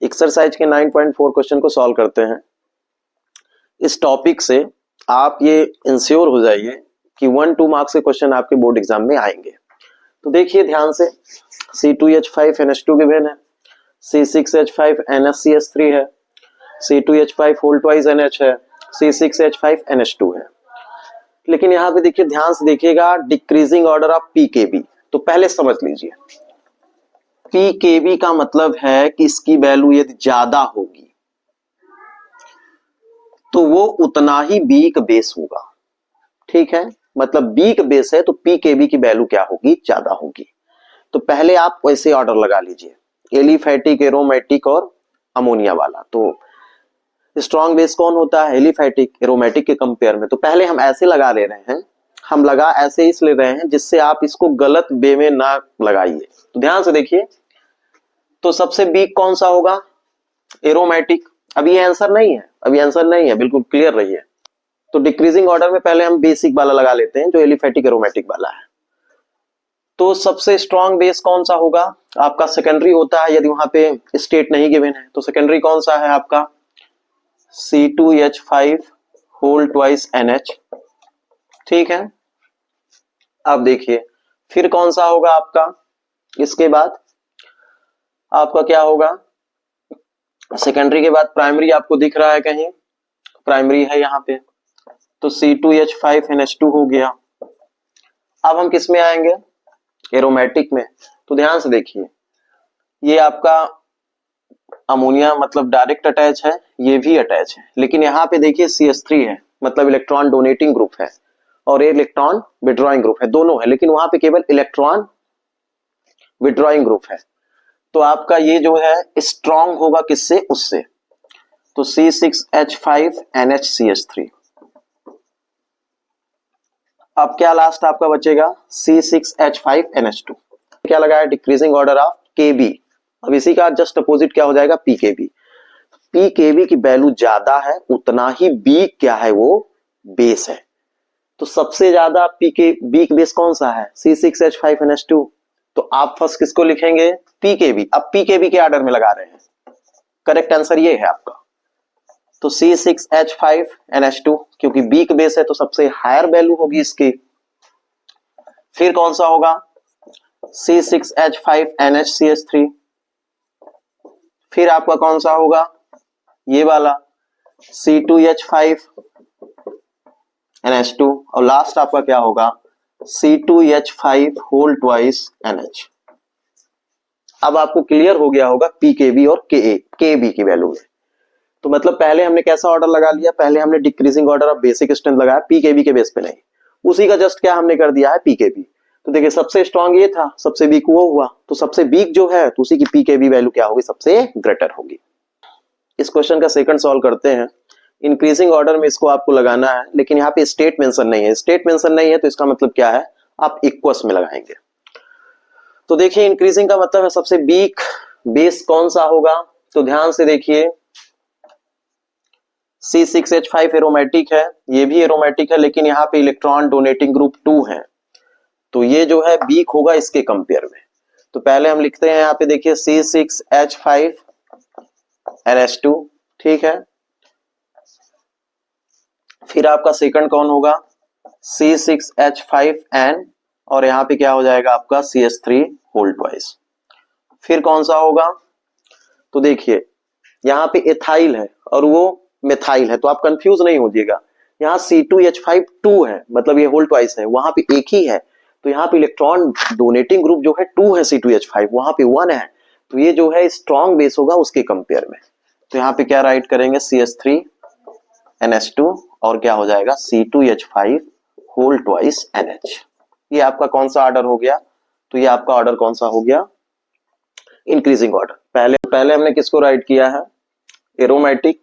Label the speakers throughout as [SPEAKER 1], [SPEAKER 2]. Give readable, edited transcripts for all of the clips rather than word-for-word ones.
[SPEAKER 1] Exercise के 9.4 question को solve करते हैं। इस टॉपिक से आप ये इंश्योर हो जाइए कि 1-2 मार्क्स के क्वेश्चन आपके बोर्ड एग्जाम में आएंगे। तो देखिए ध्यान से, C2H5NH2 गिवन है, C6H5NaCH3 है, C2H5 होल ट्वाइस NH है, C6H5NH2 है। लेकिन यहाँ पे देखिए, ध्यान से देखिएगा, डिक्रीजिंग ऑर्डर ऑफ पीकेबी। तो पहले समझ लीजिए, पीकेबी का मतलब है कि इसकी वैल्यू यदि ज्यादा होगी तो वो उतना ही वीक बेस होगा। ठीक है, मतलब वीक बेस है तो पीकेबी की वैल्यू क्या होगी, ज्यादा होगी। तो पहले आप वैसे ऑर्डर लगा लीजिए, एलिफैटिक, एरोमेटिक और अमोनिया वाला। तो स्ट्रॉन्ग बेस कौन होता है, एलिफैटिक, एरोमेटिक के कंपेयर में। तो पहले हम ऐसे लगा ले रहे हैं, हम लगा ऐसे इसलिए रहे हैं जिससे आप इसको गलत वे में ना लगाइए। तो ध्यान से देखिए, तो सबसे वीक कौन सा होगा, एरोमेटिक। अभी आंसर नहीं है, अभी आंसर नहीं है, बिल्कुल क्लियर रहिए। तो डिक्रीजिंग ऑर्डर में पहले हम बेसिक वाला लगा लेते हैं जो एलिफैटिक एरोमेटिक वाला है। तो सबसे स्ट्रॉन्ग बेस कौन सा होगा आपका, सेकेंडरी होता है। यदि वहां पे स्टेट नहीं गिवन है तो सेकेंडरी कौन सा है आपका, C2H5 होल ट्वाइस NH। ठीक है, अब देखिए फिर कौन सा होगा आपका, इसके बाद आपका क्या होगा, सेकेंडरी के बाद प्राइमरी आपको दिख रहा है कहीं, प्राइमरी है यहाँ पे, तो C2H5NH2 हो गया। अब हम किस में आएंगे, एरोमेटिक में। तो ध्यान से देखिए, ये आपका अमोनिया मतलब डायरेक्ट अटैच है, ये भी अटैच है, लेकिन यहाँ पे देखिए CH3 है, मतलब इलेक्ट्रॉन डोनेटिंग ग्रुप है, और इलेक्ट्रॉन विड्रॉइंग ग्रुप है, दोनों है, लेकिन वहां पे केवल इलेक्ट्रॉन विड्रॉइंग ग्रुप है। तो आपका ये जो है स्ट्रॉन्ग होगा किससे, उससे। तो C6H5NHCH3। अब क्या लास्ट आपका बचेगा, C6H5NH2। क्या लगा है, डिक्रीजिंग ऑर्डर ऑफ KB। अब इसी का जस्ट अपोजिट क्या हो जाएगा, PKB। PKB की वैल्यू ज्यादा है उतना ही वीक क्या है, वो बेस है। तो सबसे ज्यादा वीक बेस कौन सा है, C6H5NH2। तो आप फर्स्ट किसको लिखेंगे, PKB। अब PKB के ऑर्डर में लगा रहे हैं, करेक्ट आंसर ये है आपका। तो C6H5NH2 क्योंकि वीक बेस है तो सबसे हायर वैल्यू होगी इसकी। फिर कौन सा होगा, C6H5NHCH3। फिर आपका कौन सा होगा, ये वाला C2H5NH2, और लास्ट आपका क्या होगा, C2H5 होल ट्वाइस NH। अब आपको क्लियर हो गया होगा PKB और KB की वैल्यू में। तो मतलब पहले हमने कैसा ऑर्डर लगा लिया, पहले हमने decreasing order of basic strength लगाया, PKB के बेस पे नहीं, उसी का जस्ट क्या हमने कर दिया है, PKB। तो देखिए सबसे स्ट्रॉन्ग ये था, सबसे वीक वो हुआ, तो सबसे वीक जो है तो उसी की PKB वैल्यू क्या होगी, सबसे ग्रेटर होगी। इस क्वेश्चन का सेकंड सॉल्व करते हैं। इंक्रीजिंग ऑर्डर में इसको आपको लगाना है, लेकिन यहाँ पे स्टेट मेंशन नहीं है। स्टेट मेंशन नहीं है तो इसका मतलब क्या है, आप इक्वस में लगाएंगे। तो देखिए इंक्रीजिंग का मतलब है सबसे वीक बेस कौन सा होगा। तो ध्यान से देखिए, C6H5 एरोमेटिक है, ये भी एरोमेटिक है, लेकिन यहाँ पे इलेक्ट्रॉन डोनेटिंग ग्रुप 2 है, तो ये जो है वीक होगा इसके कंपेयर में। तो पहले हम लिखते हैं यहाँ पे देखिए C6H5NH2। ठीक है, फिर आपका सेकंड कौन होगा, C6H5N, और यहाँ पे क्या हो जाएगा आपका CH3 होल ट्वाइस। फिर कौन सा होगा, तो देखिए यहाँ पे एथाइल है और वो मेथाइल है, तो आप कंफ्यूज नहीं हो जाइएगा। यहाँ C2H5 2 है, मतलब ये होल ट्वाइस है, वहां पे एक ही है, तो यहाँ पे इलेक्ट्रॉन डोनेटिंग ग्रुप जो है 2 है, C2H5 वहां पे 1 है, तो ये जो है स्ट्रॉन्ग बेस होगा उसके कंपेयर में। तो यहाँ पे क्या राइट करेंगे, CH3NH2, और क्या हो जाएगा C2H5 होल ट्वाइस NH। ये आपका कौन सा ऑर्डर हो गया, तो ये आपका ऑर्डर कौन सा हो गया, इंक्रीजिंग ऑर्डर। पहले हमने किसको राइट किया है, एरोमेटिक,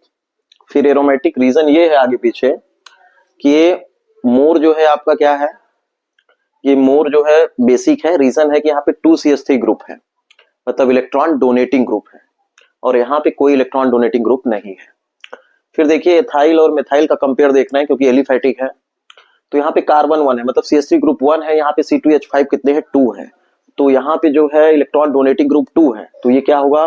[SPEAKER 1] फिर एरोमेटिक। रीजन ये है आगे पीछे कि ये मोर जो है आपका क्या है, ये मोर जो है बेसिक है। रीजन है कि यहाँ पे 2CH3 ग्रुप है, मतलब इलेक्ट्रॉन डोनेटिंग ग्रुप है, और यहाँ पे कोई इलेक्ट्रॉन डोनेटिंग ग्रुप नहीं है। फिर देखिए एथाइल और मेथाइल का कंपेयर देखना है क्योंकि एलिफैटिक है, तो यहाँ पे कार्बन 1 है, मतलब CH3 ग्रुप 1 है, यहाँ पे C2H5 कितने हैं, 2 है, तो यहाँ पे जो है इलेक्ट्रॉन डोनेटिंग ग्रुप 2 है, तो ये क्या होगा,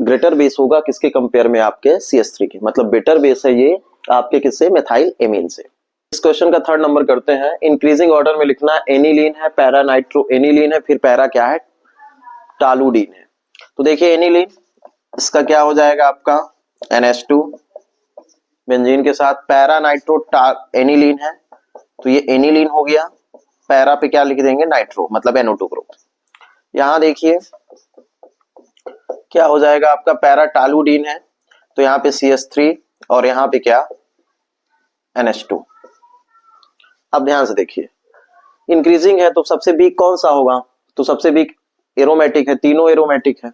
[SPEAKER 1] ग्रेटर बेस होगा किसके कंपेयर में, आपके CH3 के, मतलब बेटर बेस है ये आपके किससे, मेथाइल एमीन से। इस क्वेश्चन का थर्ड नंबर करते हैं। इंक्रीजिंग ऑर्डर में लिखना, एनिलीन है, पैरा नाइट्रो एनिलीन है, फिर पैरा क्या है, टालुडीन है। तो देखिए एनिलीन, इसका क्या हो जाएगा आपका NH2 बेंजीन के साथ, पैरा नाइट्रो एनिलीन है तो ये एनिलीन हो गया, पैरा पे क्या लिख देंगे, नाइट्रो, मतलब NO2 ग्रुप। यहां देखिए क्या हो जाएगा आपका, पैरा टालुडीन है तो यहाँ पे CH3 और यहाँ पे क्या, NH2। अब ध्यान से देखिए, इंक्रीजिंग है तो सबसे वीक कौन सा होगा, तो सबसे वीक एरोमेटिक है, तीनों एरोमेटिक है।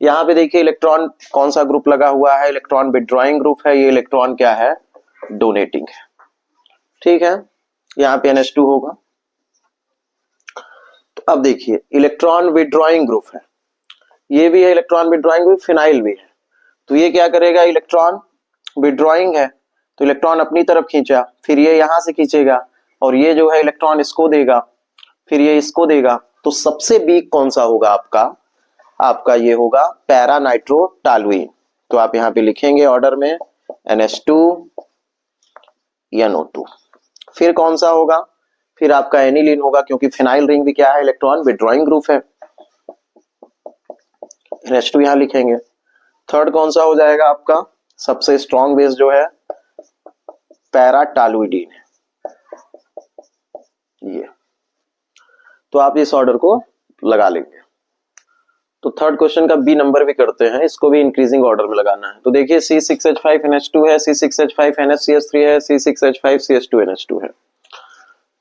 [SPEAKER 1] यहाँ पे देखिए इलेक्ट्रॉन कौन सा ग्रुप लगा हुआ है, इलेक्ट्रॉन विथड्रॉइंग ग्रुप है, ये इलेक्ट्रॉन क्या है, डोनेटिंग है। ठीक है, यहाँ पे NH2 होगा। तो अब देखिए इलेक्ट्रॉन विथड्रॉइंग ग्रुप है, ये भी है इलेक्ट्रॉन विथड्रॉइंग ग्रुप, फिनाइल भी है। तो ये क्या करेगा, इलेक्ट्रॉन विथड्रॉइंग है तो इलेक्ट्रॉन अपनी तरफ खींचा, फिर ये यहां से खींचेगा और ये जो है इलेक्ट्रॉन इसको देगा, फिर ये इसको देगा। तो सबसे वीक कौन सा होगा आपका ये होगा पैरा नाइट्रो टालुइन। तो आप यहाँ पे लिखेंगे ऑर्डर में NH2 NO2। फिर कौन सा होगा, फिर आपका एनिलीन होगा, क्योंकि फिनाइल रिंग भी क्या है, इलेक्ट्रॉन विथड्रॉइंग ग्रुप है, NH2 यहां लिखेंगे। थर्ड कौन सा हो जाएगा आपका, सबसे स्ट्रॉन्ग बेस जो है पैरा टालुइडीन है ये। तो आप इस ऑर्डर को लगा लेंगे। तो थर्ड क्वेश्चन का बी नंबर भी करते हैं, इसको भी इंक्रीजिंग ऑर्डर में लगाना है। तो देखिए C6H5NH2 है, C6H5NHCH3 है, C6H5CH2NH2 है।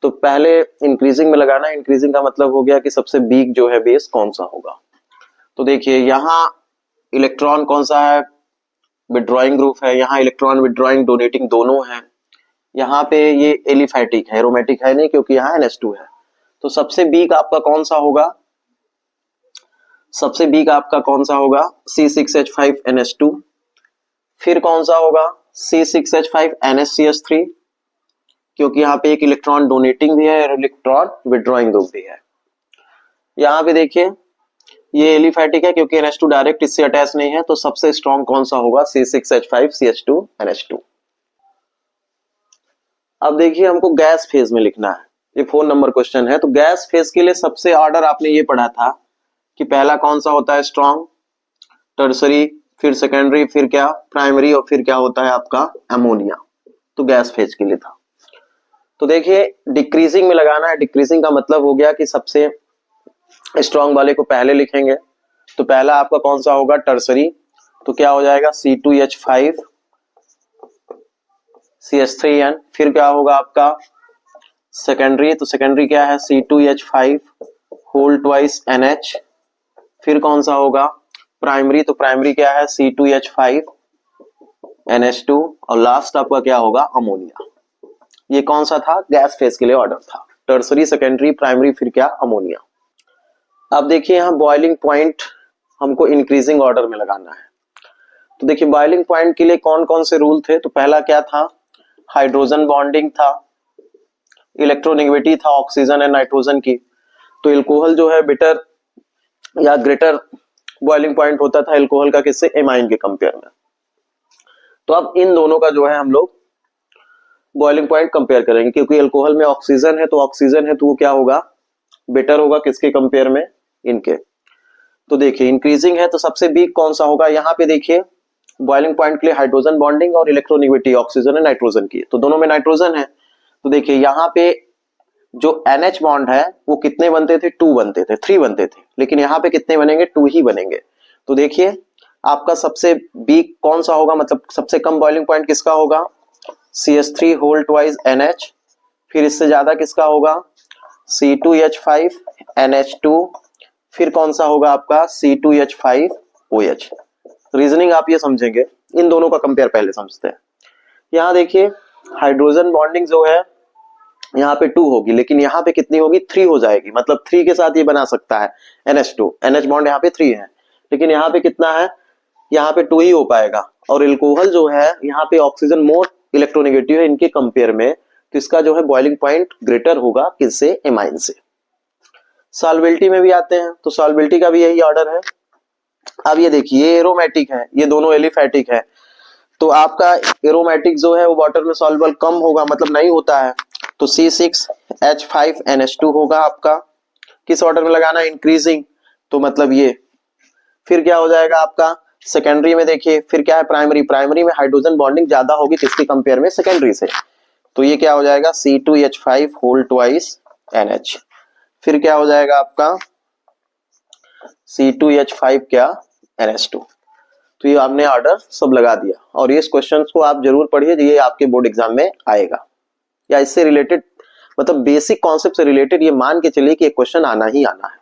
[SPEAKER 1] तो पहले इंक्रीजिंग में लगाना है। इंक्रीजिंग का मतलब हो गया कि सबसे वीक जो है बेस कौन सा होगा। तो देखिए यहाँ इलेक्ट्रॉन कौन सा है, विथड्रॉइंग ग्रुप है, यहाँ इलेक्ट्रॉन विथड्रॉइंग डोनेटिंग दोनों है, यहाँ पे ये एलिफैटिक है, एरोमेटिक है नहीं क्योंकि यहाँ NH2 है। तो सबसे वीक आपका कौन सा होगा, सबसे वीक आपका कौन सा होगा, C6H5NH2। फिर कौन सा होगा, C6H5NHCH3, क्योंकि यहाँ पे एक इलेक्ट्रॉन डोनेटिंग भी है और इलेक्ट्रॉन विथड्रॉइंग ग्रुप भी है। यहाँ पे देखिए ये एलिफैटिक है क्योंकि NH2 डायरेक्ट इससे अटैच नहीं है। तो सबसे स्ट्रॉन्ग कौन सा होगा, C6H5CH2NH2। अब देखिए हमको गैस फेज में लिखना है, ये 4 नंबर क्वेश्चन है। तो गैस फेज के लिए सबसे ऑर्डर आपने ये पढ़ा था कि पहला कौन सा होता है, स्ट्रॉन्ग, टर्सरी, फिर सेकेंडरी, फिर क्या प्राइमरी, और फिर क्या होता है आपका अमोनिया। तो गैस फेज के लिए था। तो देखिए डिक्रीजिंग में लगाना है। डिक्रीजिंग का मतलब हो गया कि सबसे स्ट्रॉन्ग वाले को पहले लिखेंगे। तो पहला आपका कौन सा होगा, टर्सरी। तो क्या हो जाएगा C2H5 CH3N। फिर क्या होगा आपका सेकेंडरी, तो सेकेंडरी क्या है C2H5 होल ट्वाइस NH। फिर कौन सा होगा प्राइमरी, तो प्राइमरी क्या है C2H5 NH2। और लास्ट आपका क्या होगा अमोनिया। ये कौन सा था, गैस फेज के लिए ऑर्डर था, टर्सरी, सेकेंडरी, प्राइमरी, फिर क्या अमोनिया। अब देखिए यहाँ बॉइलिंग पॉइंट हमको इंक्रीजिंग ऑर्डर में लगाना है। तो देखिए बॉइलिंग पॉइंट के लिए कौन कौन से रूल थे। तो पहला क्या था, हाइड्रोजन बॉन्डिंग था, इलेक्ट्रोनेगेटिविटी था ऑक्सीजन एंड नाइट्रोजन की। तो एल्कोहल जो है बेटर या ग्रेटर बॉइलिंग पॉइंट होता था एल्कोहल का, किससे, एमाइन के कंपेयर में। तो अब इन दोनों का जो है हम लोग बॉइलिंग पॉइंट कंपेयर करेंगे, क्योंकि एल्कोहल में ऑक्सीजन है तो ऑक्सीजन है तो वो क्या होगा, बेटर होगा किसके कंपेयर में, इनके। तो देखिए इंक्रीजिंग है तो सबसे वीक कौन सा होगा, यहाँ पे देखिए बॉइलिंग पॉइंट के लिए हाइड्रोजन बॉन्डिंग और इलेक्ट्रोनेगेटिविटी ऑक्सीजन और नाइट्रोजन की, तो दोनों में नाइट्रोजन है। तो देखिए यहाँ पे जो NH बॉन्ड है वो कितने बनते थे, 2 बनते थे, 3 बनते थे, लेकिन यहाँ पे कितने बनेंगे, 2 ही बनेंगे। तो देखिए आपका सबसे वीक कौन सा होगा, मतलब सबसे कम बॉइलिंग पॉइंट किसका होगा, CH3 होल ट्वाइस NH। फिर इससे ज्यादा किसका होगा, C2H5 NH2। फिर कौन सा होगा आपका C2H5 OH। रीजनिंग आप ये समझेंगे, इन दोनों का कंपेयर पहले समझते हैं। यहाँ देखिए हाइड्रोजन बॉन्डिंग जो है यहाँ पे 2 होगी, लेकिन यहाँ पे कितनी होगी, 3 हो जाएगी, मतलब 3 के साथ ये बना सकता है NH2। NH बॉन्ड यहाँ पे 3 है, लेकिन यहाँ पे कितना है, यहाँ पे 2 ही हो पाएगा। और एल्कोहल जो है यहाँ पे ऑक्सीजन मोर इलेक्ट्रोनेगेटिव है इनके कंपेयर में, तो इसका जो है बॉइलिंग पॉइंट ग्रेटर होगा किससे, एमाइन से। सॉल्वेबिलिटी में भी आते हैं, तो सॉल्वेबिलिटी का भी यही ऑर्डर है। अब ये देखिए ये एरोमेटिक है, ये दोनों एलिफेटिक है, तो आपका एरोमेटिक जो है वो वाटर में सॉल्युबल कम होगा, मतलब नहीं होता है, तो C6H5NH2 होगा आपका। किस ऑर्डर में लगाना, इंक्रीजिंग, तो मतलब ये। फिर क्या हो जाएगा आपका सेकेंडरी में, देखिए फिर क्या है प्राइमरी, प्राइमरी में हाइड्रोजन बॉन्डिंग ज्यादा होगी किसके कंपेयर में, सेकेंडरी से, तो ये क्या हो जाएगा C2H5 होल ट्वाइस NH। फिर क्या हो जाएगा आपका C2H5 क्या NH2। तो ये आपने ऑर्डर सब लगा दिया, और ये क्वेश्चन को आप जरूर पढ़िए, ये आपके बोर्ड एग्जाम में आएगा, या इससे रिलेटेड मतलब बेसिक कॉन्सेप्ट से रिलेटेड ये मान के चलिए कि एक क्वेश्चन आना ही आना है।